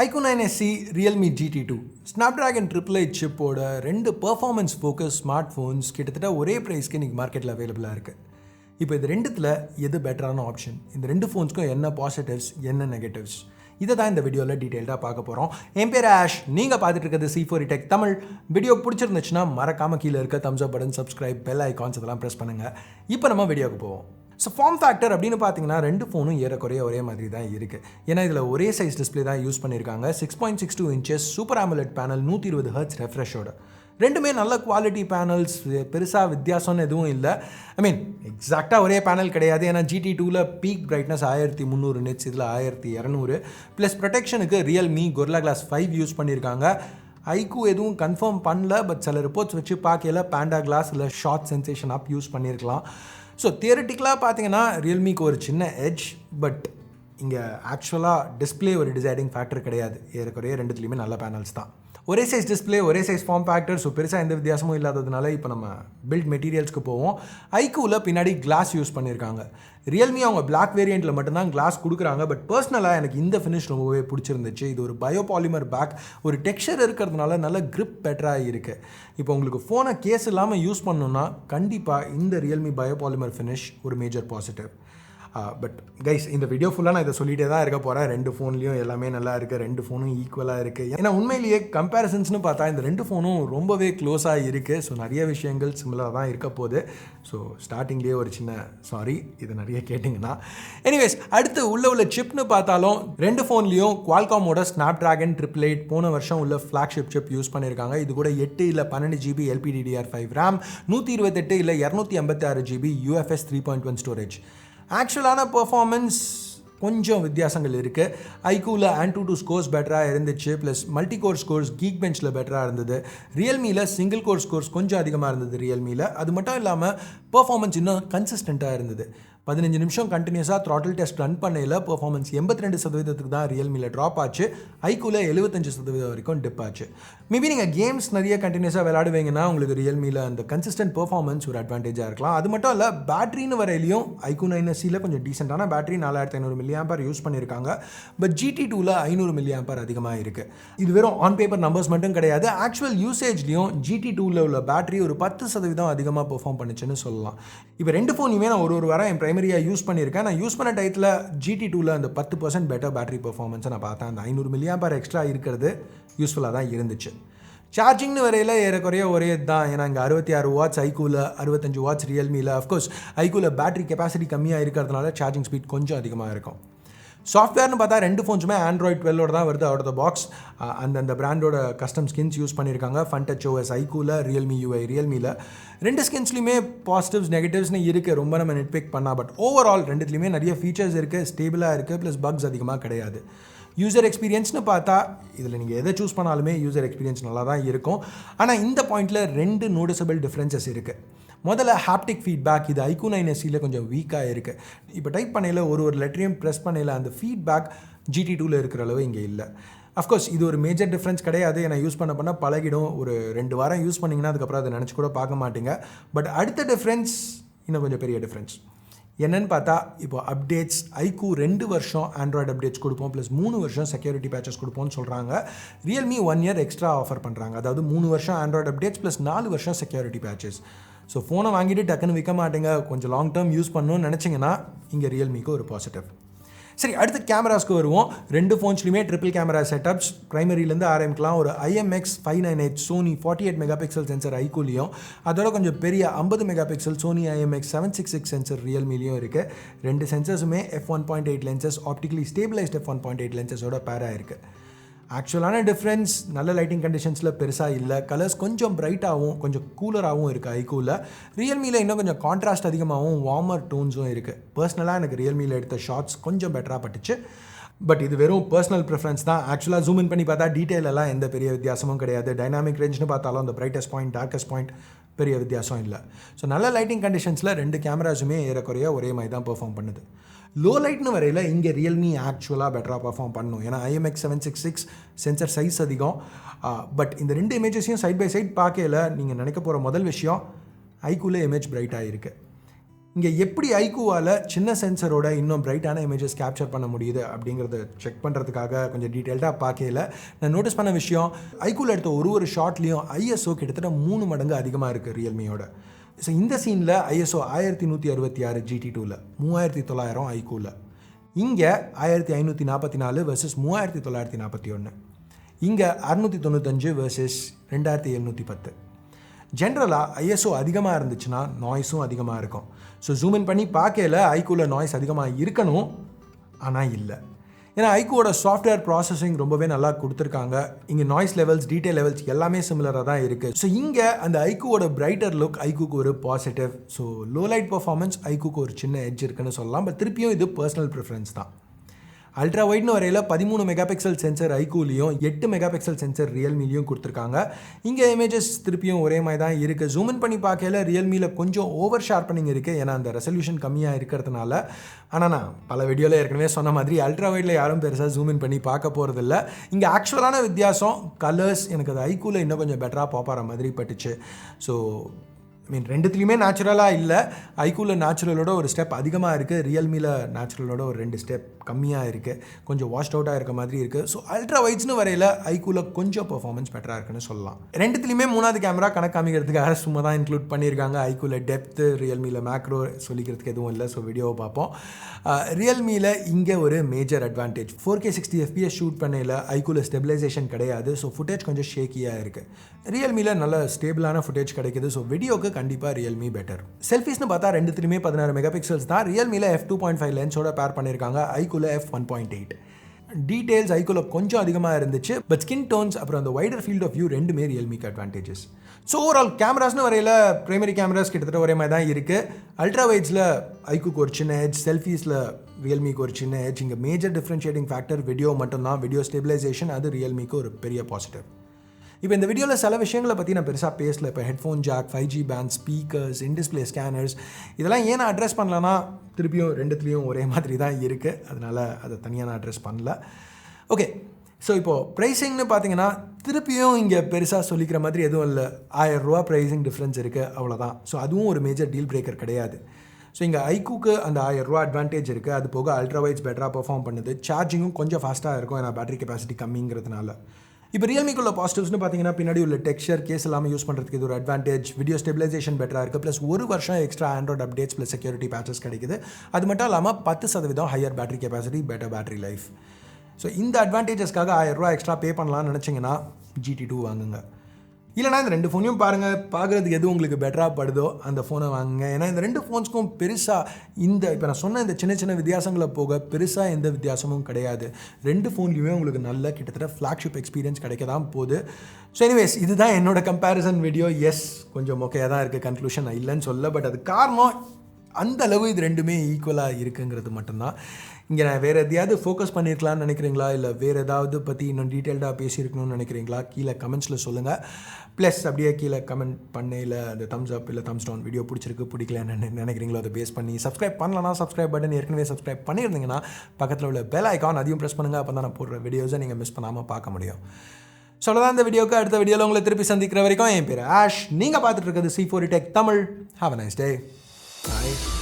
IQOO 9SC Realme GT2 Snapdragon 888 சிப்போட ரெண்டு performance focus smart phones கிட்டத்தட்ட ஒரே ப்ரைஸ்க்கு இன்றைக்கி மார்க்கெட்டில் அவைலபிளாக இருக்குது. இப்போ இது ரெண்டுத்தில் எது பெட்டரான ஆப்ஷன், இந்த ரெண்டு ஃபோன்ஸ்க்கும் என்ன பாசிட்டிவ்ஸ் என்ன நெகட்டிவ்ஸ், இதை தான் இந்த வீடியோவில் டீட்டெயில்டாக பார்க்க போகிறோம். என் பேர் ஆஷ், நீங்கள் பார்த்துட்டு இருக்கிறது C4 Tech தமிழ். வீடியோ பிடிச்சிருந்துச்சுன்னா மறக்காமல் கீழே இருக்க தம்ஸ் அப் பட்டன், சப்ஸ்கிரைப், பெல் ஐகான்ஸ் இதெல்லாம் ப்ரெஸ் பண்ணுங்கள். இப்போ நம்ம வீடியோவுக்கு போவோம். ஸோ ஃபார்ம் ஃபேக்டர் அப்படின்னு பார்த்தீங்கன்னா ரெண்டு ஃபோனும் ஏறக்குறைய ஒரே மாதிரி தான் இருக்குது. ஏன்னா இதில் ஒரே சைஸ் டிஸ்பிளே தான் யூஸ் பண்ணியிருக்காங்க. 6.62 inches super AMOLED panel, 120 Hz ரெஃப்ரெஷோட. ரெண்டுமே நல்ல குவாலிட்டி பேனல்ஸ், பெருசாக வித்தியாசம்னு எதுவும் இல்லை. எக்ஸாக்டாக ஒரே பேனல் கிடையாது. ஏன்னா GT2ல பீக் பிரைட்னஸ் 1300 nits, இதில் 1200. ப்ளஸ் ப்ரொடெக்ஷனுக்கு ரியல்மி Gorilla Glass 5 யூஸ் பண்ணியிருக்காங்க. IQOO எதுவும் கன்ஃபார்ம் பண்ணல, பட் சில ரிப்போர்ட்ஸ் வச்சு பார்க்கல பேண்டா கிளாஸ் இல்லை ஷார்ட் சென்சேஷன் அப் யூஸ் பண்ணியிருக்கலாம். ஸோ தியரட்டிக்கலாக பார்த்தீங்கன்னா ரியல்மிக்கு ஒரு சின்ன எட்ஜ், பட் இங்கே ஆக்சுவலாக டிஸ்பிளே ஒரு டிசைடிங் ஃபேக்டர் கிடையாது. ஏறக்குறைய ரெண்டுத்துலேயுமே நல்ல பேனல்ஸ் தான். ஒரே சைஸ் டிஸ்பிளே, ஒரே சைஸ் ஃபார்ம் ஃபேக்டர், ஸோ பெருசாக எந்த வித்தியாசமும் இல்லாததுனால இப்போ நம்ம பில்ட் மெட்டீரியல்ஸ்க்கு போவோம். IQOOவில் பின்னாடி கிளாஸ் யூஸ் பண்ணியிருக்காங்க. ரியல்மி அவங்க பிளாக் வேரியண்ட்டில் மட்டும்தான் கிளாஸ் கொடுக்குறாங்க. பட் பர்சனலாக எனக்கு இந்த ஃபினிஷ் ரொம்பவே பிடிச்சிருந்துச்சு. இது ஒரு பயோபாலிமர் பேக், ஒரு டெக்ஸ்சர் இருக்கிறதுனால நல்ல கிரிப் பெட்டராக இருக்குது. இப்போ உங்களுக்கு ஃபோனை கேஸ் இல்லாமல் யூஸ் பண்ணணுன்னா கண்டிப்பாக இந்த ரியல்மி பயோபாலிமர் ஃபினிஷ் ஒரு மேஜர் பாசிட்டிவ். பட் கைஸ், இந்த வீடியோ ஃபுல்லாக நான் இதை சொல்லிகிட்டே தான் இருக்க போகிறேன். ரெண்டு ஃபோன்லேயும் எல்லாமே நல்லா இருக்குது, ரெண்டு ஃபோனும் ஈக்குவலாக இருக்குது. ஏன்னா உண்மையிலேயே கம்பேரிசன்ஸ்னு பார்த்தா இந்த ரெண்டு ஃபோனும் ரொம்பவே க்ளோஸாக இருக்குது. ஸோ நிறைய விஷயங்கள் சிமிலராக தான் இருக்க போகுது. ஸோ ஸ்டார்டிங்லேயே ஒரு சின்ன சாரி, இது நிறைய கேட்டிங்கன்னா. எனிவேஸ், அடுத்து உள்ள சிப்னு பார்த்தாலும் ரெண்டு ஃபோன்லேயும் குவால்காமோட ஸ்னாப்ட்ராகன் 888 போன வருஷம் உள்ள ஃப்ளாக்ஷிப் சிப் யூஸ் பண்ணியிருக்காங்க. இது கூட 8 இல்லை 12 GB LPDDR5 RAM, 128 இல்லை 256 GB UFS 3.1 ஸ்டோரேஜ். ஆக்சுவலான பெர்ஃபார்மன்ஸ் கொஞ்சம் வித்தியாசங்கள் இருக்குது. IQOOவில் AnTuTu ஸ்கோர்ஸ் பெட்டராக இருந்துச்சு, plus multi core scores geek பெஞ்சில் பெட்டராக இருந்தது. ரியல்மியில் சிங்கிள் கோர் ஸ்கோர்ஸ் கொஞ்சம் அதிகமாக இருந்தது ரியல்மியில். அது மட்டும் இல்லாமல் பெர்ஃபார்மன்ஸ் இன்னும் கன்சிஸ்டண்ட்டாக இருந்தது. 15 நிமிஷம் கண்டினியூஸாக த்ராட்டில் டெஸ்ட் ரன் பண்ணையில் பெர்ஃபார்மன்ஸ் 82% தான் ரியல்மியில் ட்ராப் ஆச்சு. IQOOவில் 75% வரைக்கும் டிப் ஆச்சு. மேபி நீங்கள் கேம்ஸ் நிறைய கண்டினியூஸாக விளையாடுவீங்கன்னா உங்களுக்கு ரியல்மியில் அந்த கன்சிஸ்டன்ட் பெர்ஃபார்மன்ஸ் ஒரு அட்வான்டேஜாக இருக்கலாம். அது மட்டும் இல்லை, பேட்டரின்னு வரையிலையும் IQOO 9SCயில் கொஞ்சம் டீசெண்டான பேட்டரி 4500 mAh யூஸ் பண்ணியிருக்காங்க. பட் GT2வில் 500 mAh அதிகமாக இருக்குது. இது வெறும் ஆன் பேப்பர் நம்பர்ஸ் மட்டும் கிடையாது. ஆக்சுவல் யூசேஜ்லேயும் GT2வில் உள்ள பேட்டரி ஒரு 10% அதிகமாக பெர்ஃபார்ம் பண்ணுச்சுன்னு சொல்லலாம். இப்போ ரெண்டு ஃபோனையுமே நான் ஒரு வாரம் என் பிரைமரியாக யூஸ் பண்ணியிருக்கேன். நான் யூஸ் பண்ண டயத்தில் GT2வில் அந்த 10% பெட்டர் பேட்டரி பெர்ஃபார்மன்ஸை நான் பார்த்தேன். அந்த 500 mAh எக்ஸ்ட்ரா இருக்கிறது யூஸ்ஃபுல்லாக தான் இருந்துச்சு. சார்ஜிங்னு வரையில் ஏறக்குறைய ஒரே தான். ஏன்னா இங்கே 66 watts IQOOவில், 65 watts ரியல்மியில். அஃப்கோர்ஸ் IQOOவில் பேட்டரி கெப்பாசிட்டி கம்மியாக இருக்கிறதுனால சார்ஜிங் ஸ்பீட் கொஞ்சம் அதிகமாக இருக்கும். சாஃப்ட்வேர்னு பார்த்தா ரெண்டு ஃபோன்ஸுமே Android 12 தான் வருது அவுட் ஆஃப் த பாக்ஸ். அந்த பிராண்டோட கஸ்டம் ஸ்கின்ஸ் யூஸ் பண்ணியிருக்காங்க. ஃபன் டச் OS IQOOவில், ரியல்மி UI ரியல்மியில். ரெண்டு ஸ்கின்ஸ்லையுமே பாசிட்டிவ்ஸ் நெகட்டிவ்ஸ்னு இருக்குது, ரொம்ப நம்ம நெட்பிக் பண்ணால். பட் ஓவரால் ரெண்டுத்துலையுமே நிறைய ஃபீச்சர்ஸ் இருக்குது, ஸ்டேபிளாக இருக்குது, ப்ளஸ் பக்ஸ் அதிகமாக கிடையாது. யூசர் எக்ஸ்பீரியன்ஸ்னு பார்த்தா இதில் நீங்கள் எதை சூஸ் பண்ணாலுமே யூசர் எக்ஸ்பீரியன்ஸ் நல்லா தான் இருக்கும். ஆனால் இந்த பாயிண்டில் ரெண்டு நோட்டிசபிள் டிஃப்ரென்சஸ் இருக்குது. முதல்ல ஹாப்டிக் ஃபீட்பேக், இது IQOO 9SCயில் கொஞ்சம் வீக்காக இருக்குது. இப்போ டைப் பண்ணையில் ஒரு லெட்டரையும் ப்ரெஸ் பண்ணையில் அந்த ஃபீட்பேக் GT2வில் இருக்கிற அளவு இங்கே இல்லை. அஃப்கோர்ஸ் இது ஒரு மேஜர் டிஃப்ரென்ஸ் கிடையாது. ஏன்னா யூஸ் பண்ண பழகிடும். ஒரு 2 வாரம் யூஸ் பண்ணிங்கன்னா அதுக்கப்புறம் அதை நினச்சி கூட பார்க்க மாட்டீங்க. பட் அடுத்த டிஃப்ரென்ஸ் இன்னும் கொஞ்சம் பெரிய டிஃப்ரென்ஸ் என்னன்னு பார்த்தா, இப்போ அப்டேட்ஸ் IQOO 2 வருஷம் ஆண்ட்ராய்டு அப்டேட்ஸ் கொடுப்போம், ப்ளஸ் 3 வருஷம் செக்யூரிட்டி பேச்சஸ் கொடுப்போம்னு சொல்கிறாங்க. ரியல்மி 1 year எக்ஸ்ட்ரா ஆஃபர் பண்ணுறாங்க. அதாவது 3 வருஷம் ஆண்ட்ராய்டு அப்டேட்ஸ் ப்ளஸ் 4 வருஷம் செக்யூரிட்டி பேச்சஸ். ஸோ ஃபோனை வாங்கிட்டு டக்குன்னு விற்க மாட்டேங்க, கொஞ்சம் லாங் டேர்ம் யூஸ் பண்ணணும்னு நினச்சிங்கன்னா இங்கே ரியல்மிக்கு ஒரு பாசிட்டிவ். சரி, அடுத்து கேமராஸ்க்கு வருவோம். ரெண்டு ஃபோன்ஸ்லையுமே ட்ரிபிள் கேமரா செட்டப்ஸ். ப்ரைமரியிலேருந்து ஆரம்பிக்கலாம். ஒரு IMX598 சோனி 48 மெகாபிக்சல் சென்சர் IQOOலையும், அதோட கொஞ்சம் பெரிய 50 மெகாபிக்சல் சோனி IMX766 சென்சர் ரியல்மிலையும் இருக்குது. ரெண்டு சென்சர்ஸுமே f1.8 லென்சஸ், ஆப்டிகலி ஸ்டேபிளைஸ்ட் f1.8 லென்சஸோட பேராக இருக்குது. ஆக்சுவலான டிஃப்ரென்ஸ் நல்ல லைட்டிங் கண்டிஷன்ஸில் பெருசாக இல்லை. கலர்ஸ் கொஞ்சம் பிரைட்டாகவும் கொஞ்சம் கூலராகவும் இருக்குது IQOOவில். ரியல்மியில் இன்னும் கொஞ்சம் கான்ட்ராஸ்ட் அதிகமாகவும் வார்மர் டோன்ஸும் இருக்குது. பர்சனலாக எனக்கு ரியல்மியில் எடுத்த ஷார்ட்ஸ் கொஞ்சம் பெட்டராக பட்டுச்சு. பட் இது வெறும் பர்சனல் ப்ரிஃபரன்ஸ் தான். ஆக்சுவலாக ஜூம் இன் பண்ணி பார்த்தா டீட்டெயில் எல்லாம் எந்த பெரிய வித்தியாசமும் கிடையாது. டைனாமிக் ரேஞ்ச்னு பார்த்தாலும் அந்த பிரைட்டஸ்ட் பாயிண்ட், டார்க்கஸ்ட் பாயிண்ட் பெரிய வித்தியாசம் இல்லை. ஸோ நல்ல லைட்டிங் கண்டிஷன்ஸில் ரெண்டு கேமராஸுமே ஏறக்குறைய ஒரே மாதிரி தான் பெர்ஃபார்ம் பண்ணுது. லோ லைட்னு வரையில் இங்கே ரியல்மி ஆக்சுவலாக பெட்டராக பர்ஃபார்ம் பண்ணணும். ஏன்னா IMX766 சென்சர் சைஸ் அதிகம். பட் இந்த ரெண்டு இமேஜஸையும் சைட் பை சைட் பார்க்கல நீங்கள் நினைக்க போகிற முதல் விஷயம் IQOOவில் இமேஜ் பிரைட்டாக இருக்குது. இங்கே எப்படி ஐக்கூவால் சின்ன சென்சரோட இன்னும் பிரைட்டான இமேஜஸ் கேப்சர் பண்ண முடியுது அப்படிங்கிறத செக் பண்ணுறதுக்காக கொஞ்சம் டீட்டெயில்டாக பார்க்கல நான் நோட்டீஸ் பண்ண விஷயம் ஐக்கூவில் எடுத்த ஒரு ஷாட்லேயும் ஐஎஸ்ஓ கிட்டத்தட்ட 3 மடங்கு அதிகமாக இருக்குது ரியல்மியோட. ஸோ இந்த சீனில் ஐஎஸ்ஓ 1166 GT2ல 3900 ஐக்கூவில், இங்கே 1544 வெர்சஸ் 3941, இங்கே 695 வெர்சஸ் 2710. ஜென்ரலாக ஐஎஸ்ஓ அதிகமாக இருந்துச்சுன்னா நாய்ஸும் அதிகமாக இருக்கும். ஸோ ஜூம் இன் பண்ணி பார்க்கல ஐக்கூவில் நாய்ஸ் அதிகமாக இருக்கணும், ஆனால் இல்லை. ஏன்னா ஐக்கூவோட சாஃப்ட்வேர் ப்ராசஸிங் ரொம்பவே நல்லா கொடுத்துருக்காங்க. இங்கே நாய்ஸ் லெவல்ஸ், டீட்டெயில் லெவல்ஸ் எல்லாமே சிமிலராக தான் இருக்குது. ஸோ இங்கே அந்த ஐக்கூவோட பிரைட்டர் லுக் ஐக்கூக்கு ஒரு positive. So low light performance ஐக்கூக்கு ஒரு சின்ன எட்ஜ் இருக்குன்னு சொல்லலாம். பட் திருப்பியும் இது பர்சனல் ப்ரிஃபரன்ஸ் தான். அல்ட்ரா வைட்னு வரையில் 13 மெகா பிக்சல் சென்சர் ஐக்கூலையும் 8 மெகா பிக்சல் சென்சர் ரியல்மிலையும் கொடுத்துருக்காங்க. இங்கே இமேஜஸ் திருப்பியும் ஒரே மாதிரி தான் இருக்குது. ஜூம் இன் பண்ணி பார்க்கல ரியல்மியில் கொஞ்சம் ஓவர் ஷார்ப்பனிங் இருக்குது, ஏன்னா அந்த ரெசல்யூஷன் கம்மியாக இருக்கிறதுனால. ஆனால் நான் பல வீடியோவில் ஏற்கனவே சொன்ன மாதிரி அல்ட்ரா வைடில் யாரும் பெருசாக ஜூம் இன் பண்ணி பார்க்க போகிறதில்ல. இங்கே ஆக்சுவலான வித்தியாசம் கலர்ஸ் எனக்கு அது ஐக்கூவில் இன்னும் கொஞ்சம் பெட்டராக பாப்பார மாதிரி பட்டுச்சு. ஸோ ரெண்டுத்துலேயுமே நேச்சுரலாக இல்லை. ஐக்கூவில் நேச்சுரலோட ஒரு ஸ்டெப் அதிகமாக இருக்குது, ரியல்மியில் நேச்சுரலோட ஒரு 2 ஸ்டெப் கம்மியாக இருக்குது, கொஞ்சம் வாஷ்ட் அவுட்டாக இருக்க மாதிரி இருக்குது. ஸோ அல்ட்ரா வைட்ஸ்னு வரையில் ஐக்கூவில் கொஞ்சம் பர்ஃபார்மன்ஸ் பெட்டராக இருக்குன்னு சொல்லலாம். ரெண்டுத்துலேயுமே 3வது கேமரா கணக்கு காமிக்கிறதுக்காக சும்மா தான் இன்க்ளூட் பண்ணியிருக்காங்க. ஐக்கூவில் டெப்த்து, ரியல்மியில் மேக்ரோ சொல்லிக்கிறதுக்கு எதுவும் இல்லை. ஸோ வீடியோவை பார்ப்போம். ரியல்மியில் இங்கே ஒரு major advantage, 4K 60 FPS shoot பண்ணையில் ஐக்கூவில் ஸ்டெபிலைசேஷன் கிடையாது. ஸோ ஃபுட்டேஜ் கொஞ்சம் ஷேக்கியாக இருக்குது. ரியல்மியில் நல்ல ஸ்டேபிளான ஃபுட்டேஜ் கிடைக்குது. ஸோ வீடியோக்கு கண்டிப்பாக ரியல்மி பெட்டர். செல்ஃபீஸ்னு பார்த்தா ரெண்டுத்துலையுமே 16 மெகா பிக்சல்ஸ் தான். ரியல்மியில் f2.5 லென்ஸோட பேர் பண்ணியிருக்காங்க, ஐக்கூவில் f1.8. டீட்டெயில்ஸ் ஐக்கூவில் கொஞ்சம் அதிகமாக இருந்துச்சு. பட் ஸ்கின் டோன்ஸ் அப்புறம் அந்த வைடர் ஃபீல்ட் ஆஃப் வியூ ரெண்டுமே ரியல்மிக்கு அட்வான்டேஜஸ். ஸோ ஓவரால் கேமராஸ்னு வரையில் பிரைமரி கேமராஸ் கிட்டத்தட்ட ஒரே மாதிரி தான் இருக்குது. அல்ட்ரா வைட்ஸில் ஐக்கூக்கு ஒரு சின்ன எட்ஜ், செல்ஃபீஸில் ரியல்மிக்கு ஒரு சின்ன எட்ஜ். இங்கே மேஜர் டிஃப்ரென்ஷியேட்டிங் ஃபேக்டர் வீடியோ மட்டும்தான். வீடியோ ஸ்டெபிலைசேஷன் அது ரியல்மிக்கு ஒரு பெரிய பாசிட்டிவ். இப்போ இந்த வீடியோவில் சில விஷயங்களை பற்றி நான் பெருசாக பேசல. இப்போ headphone jack, 5G band, speakers, in display scanners, இதெல்லாம் ஏன் நான் அட்ரஸ் பண்ணலன்னா திருப்பியும் ரெண்டுத்துலேயும் ஒரே மாதிரி தான் இருக்குது. அதனால் அதை தனியாக நான் அட்ரஸ் பண்ணல. ஓகே, ஸோ இப்போது ப்ரைஸிங்னு பார்த்தீங்கன்னா திருப்பியும் இங்கே பெருசாக சொல்லிக்கிற மாதிரி எதுவும் இல்லை. 1000 ரூபா ப்ரைஸிங் டிஃப்ரென்ஸ் இருக்குது, அவ்வளோதான். ஸோ அதுவும் ஒரு மேஜர் டீல் பிரேக்கர் கிடையாது. ஸோ இங்கே ஐக்கூக்கு அந்த 1000 ரூபா அட்வான்டேஜ் இருக்குது. அது போக அல்ட்ரா வைட்ஸ் பெட்டராக பெர்ஃபார்ம் பண்ணுது. சார்ஜிங்கும் கொஞ்சம் ஃபாஸ்ட்டாக இருக்கும், ஏன்னா பேட்டரி கெப்பாசிட்டி கம்மிங்கிறதுனால. இப்போ ரியல்மிக்குள்ள பாசிட்டிவ்ஸ்னு பார்த்தீங்கன்னா பின்னாடி உள்ள டெக்ஸ்சர் கேஸ் எல்லாமே யூஸ் பண்ணுறதுக்கு இது ஒரு அட்வான்டேஜ். வீடியோ ஸ்டெபிலைசேஷன் பெட்டராக இருக்குது. ப்ளஸ் 1 வருஷம் extra Android updates plus security patches கிடைக்குது. அது மட்டும் இல்லாமல் 10% higher battery capacity, better battery life. So இந்த அட்வான்டேஜஸ்க்காக 1000 ரூபா எக்ஸ்ட்ரா பே பண்ணலாம்னு நினச்சிங்கன்னா GT2 வாங்குங்க. இல்லைனா இந்த 2 ஃபோனையும் பாருங்கள், பார்க்குறதுக்கு எது உங்களுக்கு பெட்டராக படுதோ அந்த ஃபோனை வாங்குங்க. ஏன்னா இந்த 2 ஃபோன்ஸ்க்கும் பெருசாக இப்போ நான் சொன்ன இந்த சின்ன சின்ன வித்தியாசங்களை போக பெருசாக எந்த வித்தியாசமும் கிடையாது. 2 ஃபோன்லையுமே உங்களுக்கு நல்ல கிட்டத்தட்ட ஃப்ளாக்ஷிப் எக்ஸ்பீரியன்ஸ் கிடைக்க தான் போகுது. ஸோ எனிவேஸ், இதுதான் என்னோட கம்பேரிசன் வீடியோ. எஸ், கொஞ்சம் மொக்கையாக தான் இருக்குது, கன்க்ளூஷன் இல்லைன்னு சொல்ல. பட் அது காரணம் அந்த அளவு இது ரெண்டுமே ஈக்குவலாக இருக்குங்கிறது மட்டும்தான். இங்கே நான் வேறு எதையாவது ஃபோக்கஸ் பண்ணியிருக்கலான்னு நினைக்கிறீங்களா, இல்லை வேறு ஏதாவது பற்றி இன்னும் டீட்டெயில்டாக பேசியிருக்கணும்னு நினைக்கிறீங்களா, கீழே கமெண்ட்ஸில் சொல்லுங்கள். ப்ளஸ் அப்படியே கீழே கமெண்ட் பண்ணையில் அந்த தம்ஸ் அப் இல்லை தம்ஸ் டவுன் வீடியோ பிடிச்சிருக்கு பிடிக்கலன்னு நினைக்கிறீங்களோ அதை பேஸ் பண்ணி சப்ஸ்கிரைப் பண்ணலன்னா சப்ஸ்கிரைப் பட்டன் ஏற்கனவே சப்ஸ்கிரைப் பண்ணியிருந்தீங்கன்னா பக்கத்தில் உள்ள பெல் ஐக்கான் அதையும் ப்ரெஸ் பண்ணுங்கள். அப்போ தான் நான் போடுற வீடியோஸை நீங்கள் மிஸ் பண்ணாமல் பார்க்க முடியும். சொல்லதான் இந்த வீடியோக்கு அடுத்த வீடியோவில் உங்களை திருப்பி சந்திக்கிற வரைக்கும் என் பேர் ஆஷ். நீங்கள் பார்த்துட்டு இருக்கிறது C4 Tech Tamil. Have a nice day. Bye.